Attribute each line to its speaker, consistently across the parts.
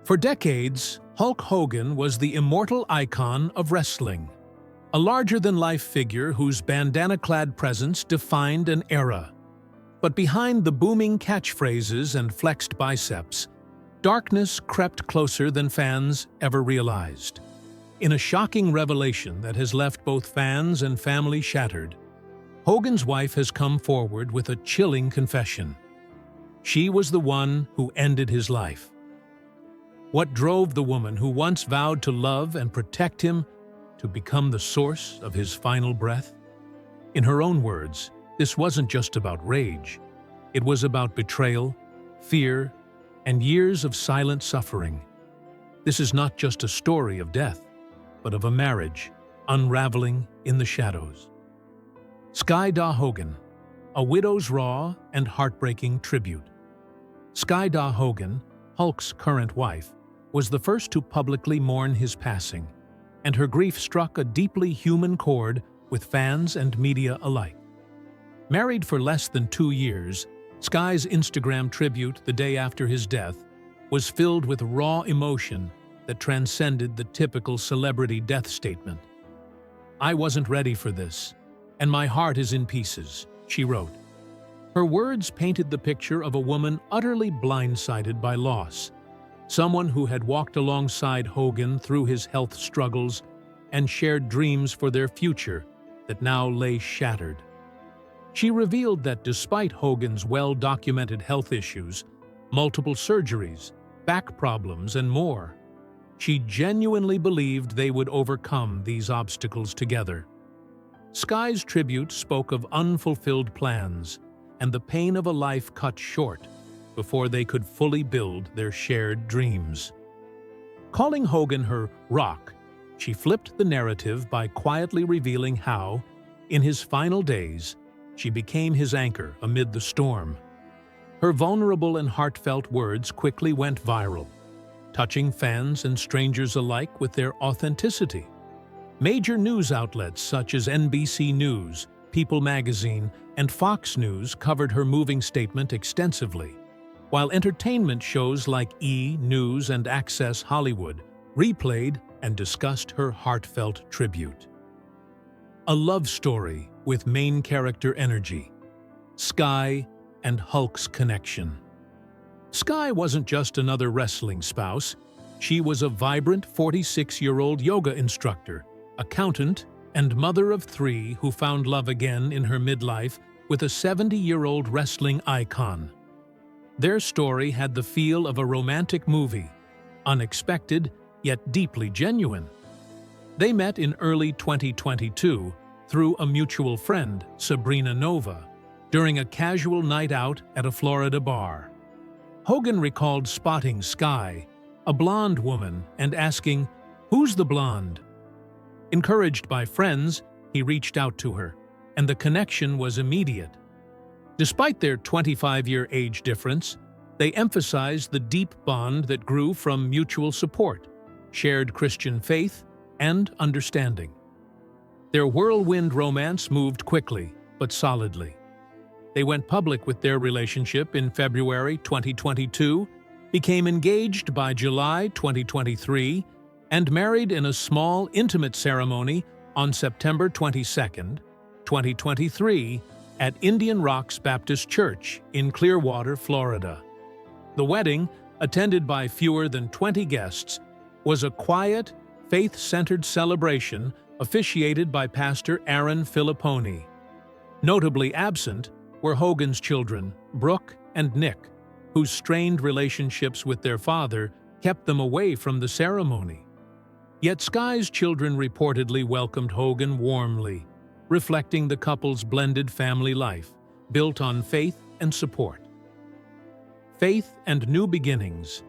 Speaker 1: For decades, Hulk Hogan was the immortal icon of wrestling, a larger-than-life figure whose bandana-clad presence defined an era. But behind the booming catchphrases and flexed biceps, darkness crept closer than fans ever realized. In a shocking revelation that has left both fans and family shattered, Hogan's wife has come forward with a chilling confession. She was the one who ended his life. What drove the woman who once vowed to love and protect him to become the source of his final breath? In her own words, this wasn't just about rage. It was about betrayal, fear, and years of silent suffering. This is not just a story of death, but of a marriage unraveling in the shadows. Sky-Da Hogan, a widow's raw and heartbreaking tribute. Sky-Da Hogan, Hulk's current wife, was the first to publicly mourn his passing, and her grief struck a deeply human chord with fans and media alike. Married for less than 2 years, Sky's Instagram tribute the day after his death was filled with raw emotion that transcended the typical celebrity death statement. "I wasn't ready for this, and my heart is in pieces," she wrote. Her words painted the picture of a woman utterly blindsided by loss, someone who had walked alongside Hogan through his health struggles and shared dreams for their future that now lay shattered. She revealed that despite Hogan's well-documented health issues, multiple surgeries, back problems, and more, she genuinely believed they would overcome these obstacles together. Sky's tribute spoke of unfulfilled plans and the pain of a life cut short before they could fully build their shared dreams. Calling Hogan her rock, she flipped the narrative by quietly revealing how, in his final days, she became his anchor amid the storm. Her vulnerable and heartfelt words quickly went viral, touching fans and strangers alike with their authenticity. Major news outlets such as NBC News, People magazine, and Fox News covered her moving statement extensively, while entertainment shows like E! News and Access Hollywood replayed and discussed her heartfelt tribute. A love story with main character energy. Sky and Hulk's connection. Sky wasn't just another wrestling spouse. She was a vibrant 46-year-old yoga instructor, accountant, and mother of 3 who found love again in her midlife with a 70-year-old wrestling icon. Their story had the feel of a romantic movie, unexpected yet deeply genuine. They met in early 2022 through a mutual friend, Sabrina Nova, during a casual night out at a Florida bar. Hogan recalled spotting Sky, a blonde woman, and asking, "Who's the blonde?" Encouraged by friends, he reached out to her, and the connection was immediate. Despite their 25-year age difference, they emphasized the deep bond that grew from mutual support, shared Christian faith, and understanding. Their whirlwind romance moved quickly, but solidly. They went public with their relationship in February 2022, became engaged by July 2023, and married in a small, intimate ceremony on September 22, 2023, at Indian Rocks Baptist Church in Clearwater, Florida. The wedding, attended by fewer than 20 guests, was a quiet, faith-centered celebration officiated by Pastor Aaron Filipponi. Notably absent were Hogan's children, Brooke and Nick, whose strained relationships with their father kept them away from the ceremony. Yet Sky's children reportedly welcomed Hogan warmly, reflecting the couple's blended family life, built on faith and support. Faith and new beginnings,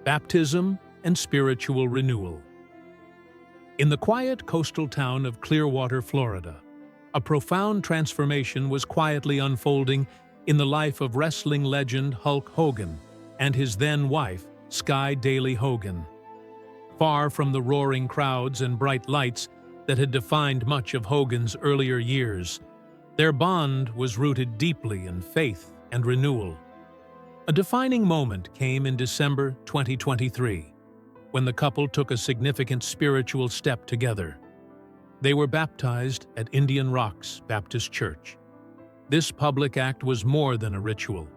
Speaker 1: baptism and spiritual renewal. In the quiet coastal town of Clearwater, Florida, a profound transformation was quietly unfolding in the life of wrestling legend Hulk Hogan and his then-wife, Sky Daly Hogan. Far from the roaring crowds and bright lights that had defined much of Hogan's earlier years, their bond was rooted deeply in faith and renewal. A defining moment came in December 2023, when the couple took a significant spiritual step together. They were baptized at Indian Rocks Baptist Church. This public act was more than a ritual.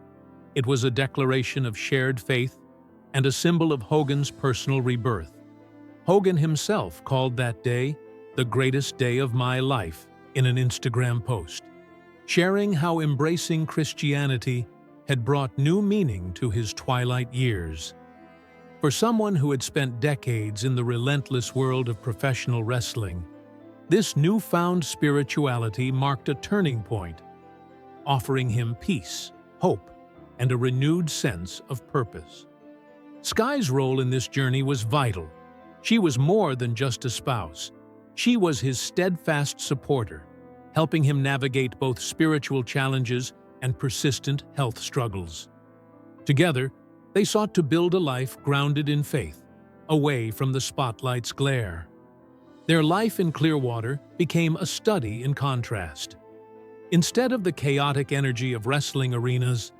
Speaker 1: It was a declaration of shared faith and a symbol of Hogan's personal rebirth. Hogan himself called that day the greatest day of my life in an Instagram post, sharing how embracing Christianity had brought new meaning to his twilight years. For someone who had spent decades in the relentless world of professional wrestling, this newfound spirituality marked a turning point, offering him peace, hope, and a renewed sense of purpose. Sky's role in this journey was vital. She was more than just a spouse. She was his steadfast supporter, helping him navigate both spiritual challenges and persistent health struggles. Together, they sought to build a life grounded in faith, away from the spotlight's glare. Their life in Clearwater became a study in contrast. Instead of the chaotic energy of wrestling arenas,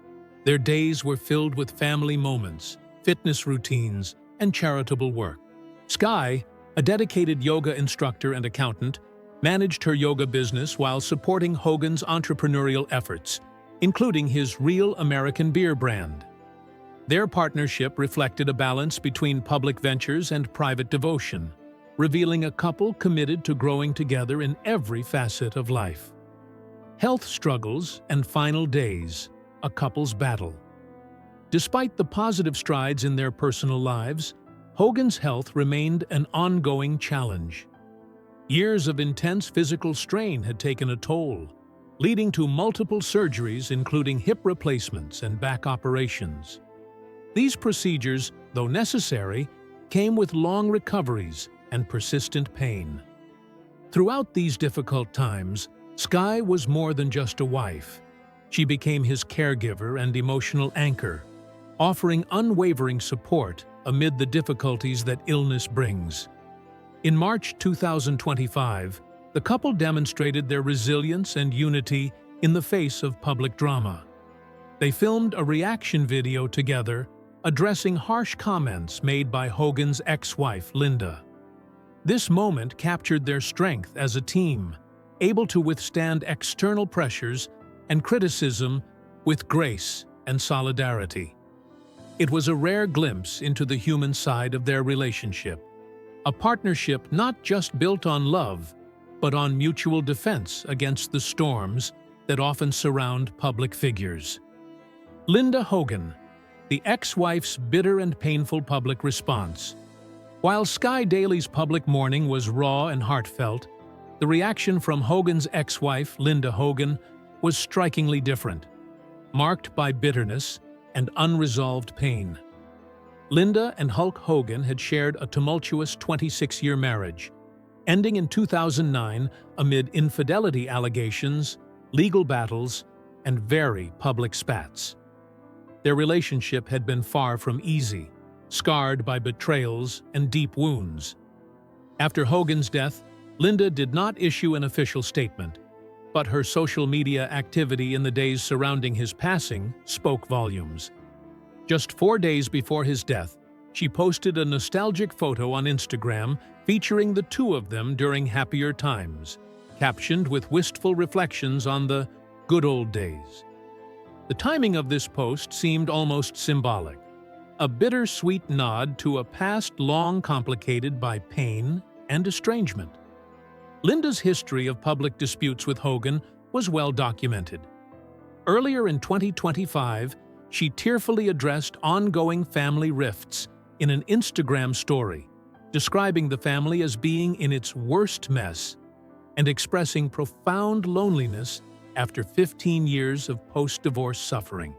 Speaker 1: their days were filled with family moments, fitness routines, and charitable work. Sky, a dedicated yoga instructor and accountant, managed her yoga business while supporting Hogan's entrepreneurial efforts, including his Real American Beer brand. Their partnership reflected a balance between public ventures and private devotion, revealing a couple committed to growing together in every facet of life. Health struggles and final days, a couple's battle. Despite the positive strides in their personal lives, Hogan's health remained an ongoing challenge. Years of intense physical strain had taken a toll, leading to multiple surgeries including hip replacements and back operations. These procedures, though necessary, came with long recoveries and persistent pain. Throughout these difficult times, Sky was more than just a wife. She became his caregiver and emotional anchor, offering unwavering support amid the difficulties that illness brings. In March 2025, the couple demonstrated their resilience and unity in the face of public drama. They filmed a reaction video together, addressing harsh comments made by Hogan's ex-wife, Linda. This moment captured their strength as a team, able to withstand external pressures and criticism with grace and solidarity. It was a rare glimpse into the human side of their relationship, a partnership not just built on love, but on mutual defense against the storms that often surround public figures. Linda Hogan, the ex-wife's bitter and painful public response. While Sky Daly's public mourning was raw and heartfelt, the reaction from Hogan's ex-wife, Linda Hogan, was strikingly different, marked by bitterness and unresolved pain. Linda and Hulk Hogan had shared a tumultuous 26-year marriage, ending in 2009 amid infidelity allegations, legal battles, and very public spats. Their relationship had been far from easy, scarred by betrayals and deep wounds. After Hogan's death, Linda did not issue an official statement, but her social media activity in the days surrounding his passing spoke volumes. Just 4 days before his death, she posted a nostalgic photo on Instagram featuring the two of them during happier times, captioned with wistful reflections on the good old days. The timing of this post seemed almost symbolic, a bittersweet nod to a past long complicated by pain and estrangement. Linda's history of public disputes with Hogan was well documented. Earlier in 2025, she tearfully addressed ongoing family rifts in an Instagram story, describing the family as being in its worst mess and expressing profound loneliness after 15 years of post-divorce suffering.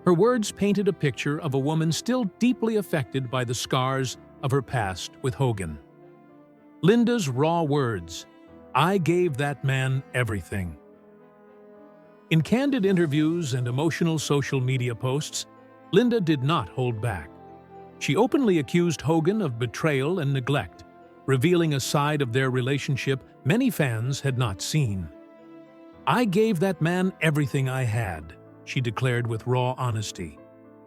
Speaker 1: Her words painted a picture of a woman still deeply affected by the scars of her past with Hogan. Linda's raw words, "I gave that man everything." In candid interviews and emotional social media posts, Linda did not hold back. She openly accused Hogan of betrayal and neglect, revealing a side of their relationship many fans had not seen. "I gave that man everything I had," she declared with raw honesty.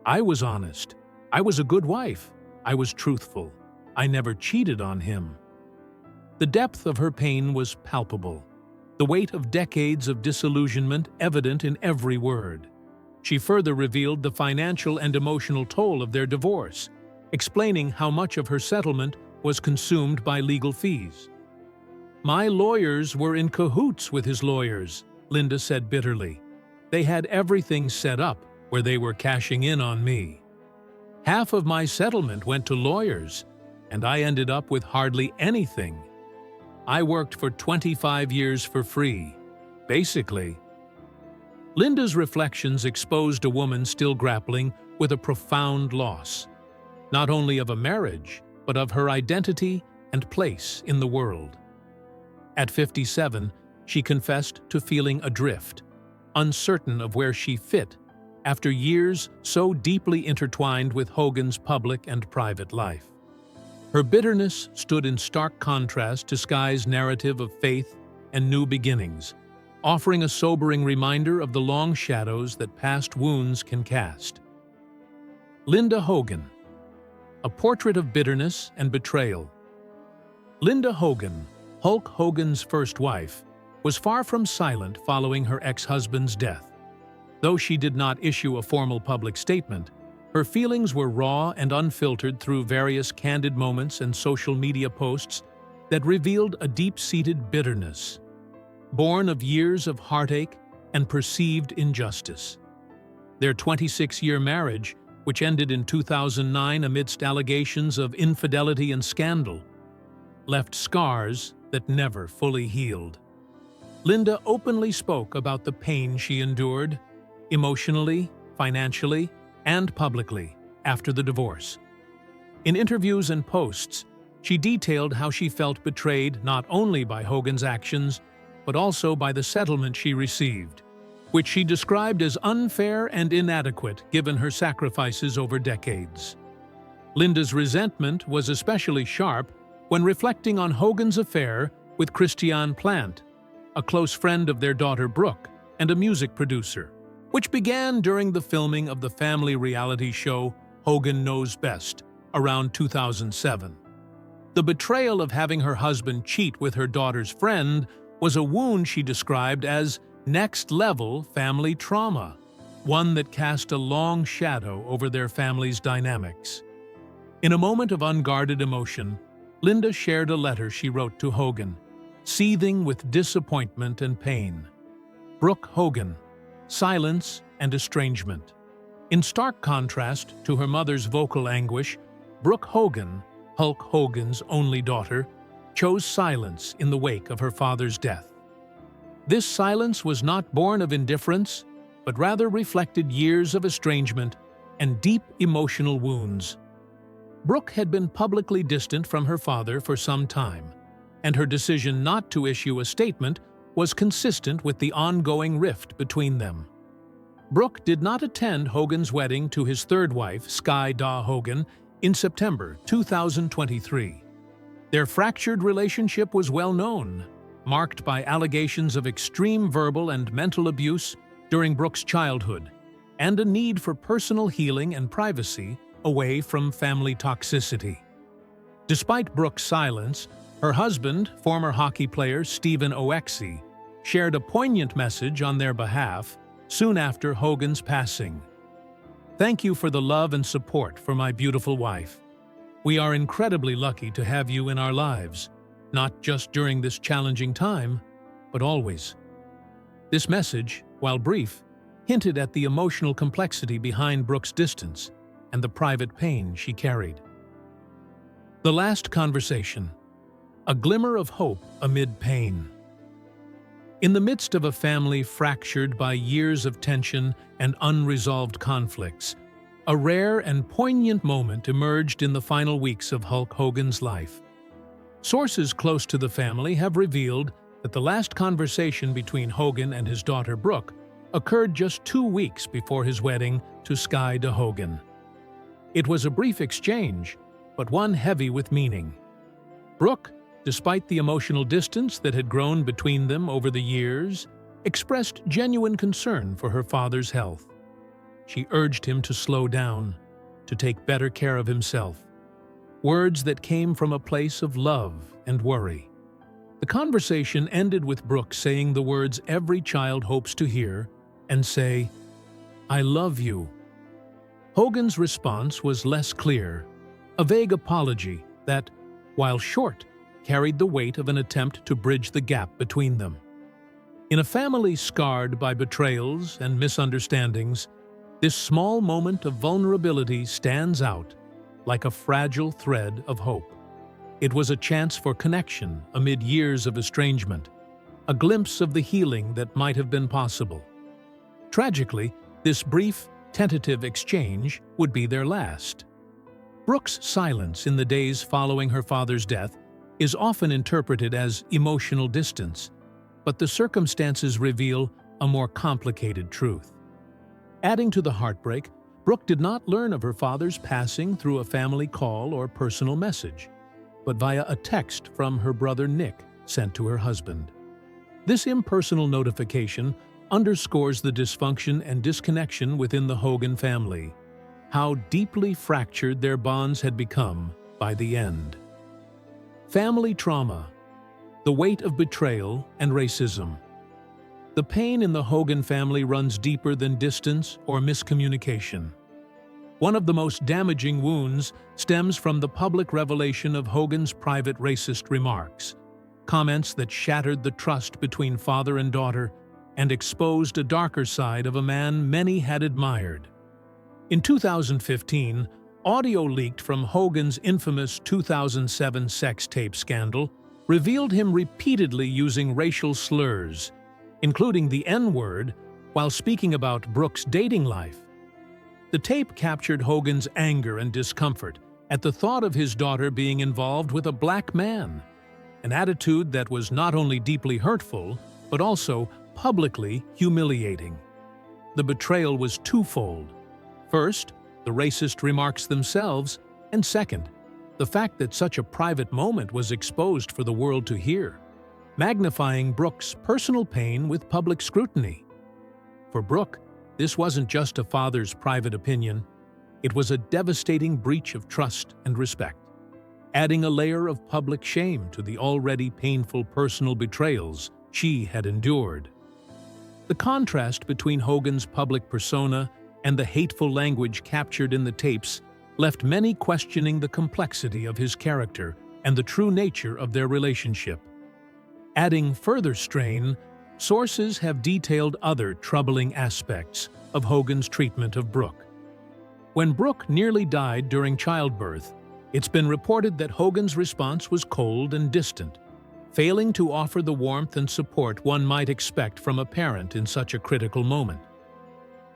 Speaker 1: "I was honest. I was a good wife. I was truthful." I never cheated on him. The depth of her pain was palpable, the weight of decades of disillusionment evident in every word. She further revealed the financial and emotional toll of their divorce, explaining how much of her settlement was consumed by legal fees. "My lawyers were in cahoots with his lawyers," Linda said bitterly. "They had everything set up where they were cashing in on me. Half of my settlement went to lawyers, and I ended up with hardly anything. I worked for 25 years for free, basically." Linda's reflections exposed a woman still grappling with a profound loss, not only of a marriage, but of her identity and place in the world. At 57, she confessed to feeling adrift, uncertain of where she fit after years so deeply intertwined with Hogan's public and private life. Her bitterness stood in stark contrast to Sky's narrative of faith and new beginnings, offering a sobering reminder of the long shadows that past wounds can cast. Linda Hogan, a portrait of bitterness and betrayal. Linda Hogan, Hulk Hogan's first wife, was far from silent following her ex-husband's death. Though she did not issue a formal public statement, her feelings were raw and unfiltered through various candid moments and social media posts that revealed a deep-seated bitterness, born of years of heartache and perceived injustice. Their 26-year marriage, which ended in 2009 amidst allegations of infidelity and scandal, left scars that never fully healed. Linda openly spoke about the pain she endured, emotionally, financially, and publicly, after the divorce. In interviews and posts, she detailed how she felt betrayed not only by Hogan's actions, but also by the settlement she received, which she described as unfair and inadequate given her sacrifices over decades. Linda's resentment was especially sharp when reflecting on Hogan's affair with Christiane Plant, a close friend of their daughter Brooke and a music producer, which began during the filming of the family reality show Hogan Knows Best around 2007. The betrayal of having her husband cheat with her daughter's friend was a wound she described as next-level family trauma, one that cast a long shadow over their family's dynamics. In a moment of unguarded emotion, Linda shared a letter she wrote to Hogan, seething with disappointment and pain. Brooke Hogan, silence and estrangement. In stark contrast to her mother's vocal anguish, Brooke Hogan, Hulk Hogan's only daughter, chose silence in the wake of her father's death. This silence was not born of indifference, but rather reflected years of estrangement and deep emotional wounds. Brooke had been publicly distant from her father for some time, and her decision not to issue a statement was consistent with the ongoing rift between them. Brooke did not attend Hogan's wedding to his third wife, Sky Daw Hogan, in September 2023. Their fractured relationship was well known, marked by allegations of extreme verbal and mental abuse during Brooke's childhood, and a need for personal healing and privacy away from family toxicity. Despite Brooke's silence, her husband, former hockey player Stephen Oexy, shared a poignant message on their behalf soon after Hogan's passing. "Thank you for the love and support for my beautiful wife. We are incredibly lucky to have you in our lives, not just during this challenging time, but always." This message, while brief, hinted at the emotional complexity behind Brooke's distance and the private pain she carried. The last conversation. A glimmer of hope amid pain. In the midst of a family fractured by years of tension and unresolved conflicts, a rare and poignant moment emerged in the final weeks of Hulk Hogan's life. Sources close to the family have revealed that the last conversation between Hogan and his daughter Brooke occurred just 2 weeks before his wedding to Sky Daw Hogan. It was a brief exchange, but one heavy with meaning. Brooke, despite the emotional distance that had grown between them over the years, expressed genuine concern for her father's health. She urged him to slow down, to take better care of himself, words that came from a place of love and worry. The conversation ended with Brooks saying the words every child hopes to hear and say, "I love you." Hogan's response was less clear, a vague apology that, while short, carried the weight of an attempt to bridge the gap between them. In a family scarred by betrayals and misunderstandings, this small moment of vulnerability stands out like a fragile thread of hope. It was a chance for connection amid years of estrangement, a glimpse of the healing that might have been possible. Tragically, this brief, tentative exchange would be their last. Brooks' silence in the days following her father's death is often interpreted as emotional distance, but the circumstances reveal a more complicated truth. Adding to the heartbreak, Brooke did not learn of her father's passing through a family call or personal message, but via a text from her brother Nick sent to her husband. This impersonal notification underscores the dysfunction and disconnection within the Hogan family, how deeply fractured their bonds had become by the end. Family trauma, the weight of betrayal and racism. The pain in the Hogan family runs deeper than distance or miscommunication. One of the most damaging wounds stems from the public revelation of Hogan's private racist remarks, comments that shattered the trust between father and daughter and exposed a darker side of a man many had admired. In 2015, audio leaked from Hogan's infamous 2007 sex tape scandal revealed him repeatedly using racial slurs, including the N-word, while speaking about Brooks' dating life. The tape captured Hogan's anger and discomfort at the thought of his daughter being involved with a black man, an attitude that was not only deeply hurtful, but also publicly humiliating. The betrayal was twofold. First, the racist remarks themselves, and second, the fact that such a private moment was exposed for the world to hear, magnifying Brooks' personal pain with public scrutiny. For Brooke, this wasn't just a father's private opinion, it was a devastating breach of trust and respect, adding a layer of public shame to the already painful personal betrayals she had endured. The contrast between Hogan's public persona and the hateful language captured in the tapes left many questioning the complexity of his character and the true nature of their relationship. Adding further strain, sources have detailed other troubling aspects of Hogan's treatment of Brooke. When Brooke nearly died during childbirth, it's been reported that Hogan's response was cold and distant, failing to offer the warmth and support one might expect from a parent in such a critical moment.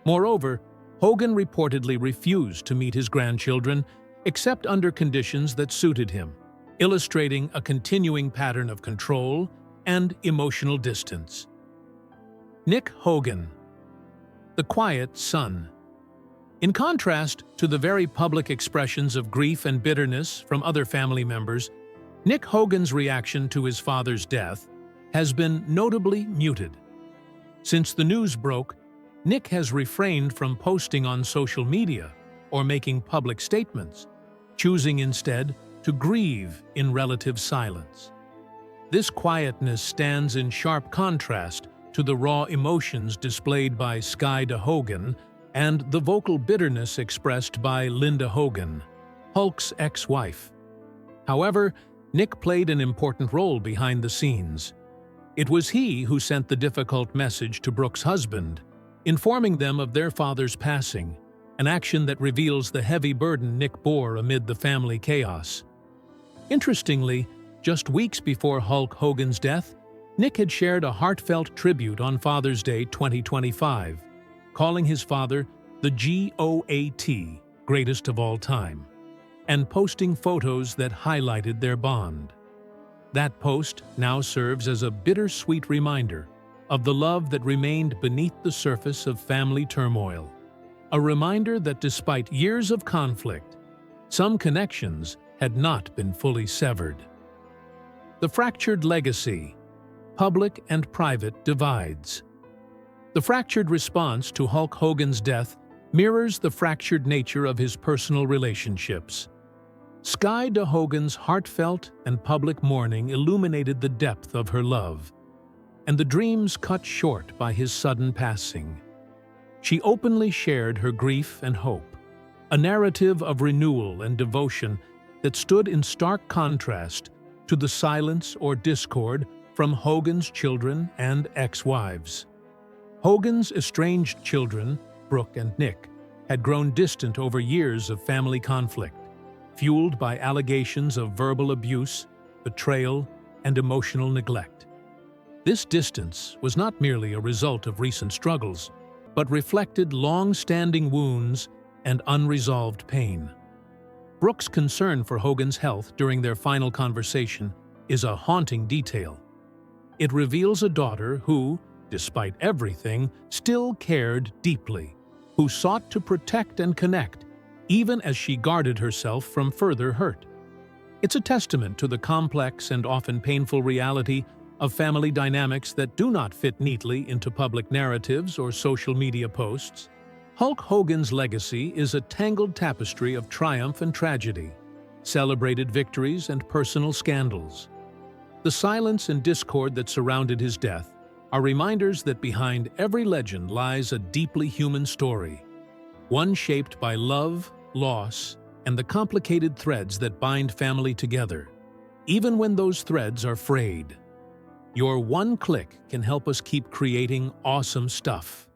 Speaker 1: Moreover, Hogan reportedly refused to meet his grandchildren except under conditions that suited him, illustrating a continuing pattern of control and emotional distance. Nick Hogan, the quiet son. In contrast to the very public expressions of grief and bitterness from other family members, Nick Hogan's reaction to his father's death has been notably muted. Since the news broke, Nick has refrained from posting on social media or making public statements, choosing instead to grieve in relative silence. This quietness stands in sharp contrast to the raw emotions displayed by Skyda Hogan and the vocal bitterness expressed by Linda Hogan, Hulk's ex-wife. However, Nick played an important role behind the scenes. It was he who sent the difficult message to Brooks' husband, informing them of their father's passing, an action that reveals the heavy burden Nick bore amid the family chaos. Interestingly, just weeks before Hulk Hogan's death, Nick had shared a heartfelt tribute on Father's Day 2025, calling his father the GOAT, greatest of all time, and posting photos that highlighted their bond. That post now serves as a bittersweet reminder of the love that remained beneath the surface of family turmoil, a reminder that despite years of conflict, some connections had not been fully severed. The fractured legacy, public and private divides. The fractured response to Hulk Hogan's death mirrors the fractured nature of his personal relationships. Skye de Hogan's heartfelt and public mourning illuminated the depth of her love, and the dreams cut short by his sudden passing. She openly shared her grief and hope, a narrative of renewal and devotion that stood in stark contrast to the silence or discord from Hogan's children and ex-wives. Hogan's estranged children, Brooke and Nick, had grown distant over years of family conflict, fueled by allegations of verbal abuse, betrayal, and emotional neglect. This distance was not merely a result of recent struggles, but reflected long-standing wounds and unresolved pain. Brooke's concern for Hogan's health during their final conversation is a haunting detail. It reveals a daughter who, despite everything, still cared deeply, who sought to protect and connect, even as she guarded herself from further hurt. It's a testament to the complex and often painful reality of family dynamics that do not fit neatly into public narratives or social media posts. Hulk Hogan's legacy is a tangled tapestry of triumph and tragedy, celebrated victories and personal scandals. The silence and discord that surrounded his death are reminders that behind every legend lies a deeply human story, one shaped by love, loss, and the complicated threads that bind family together, even when those threads are frayed. Your one click can help us keep creating awesome stuff.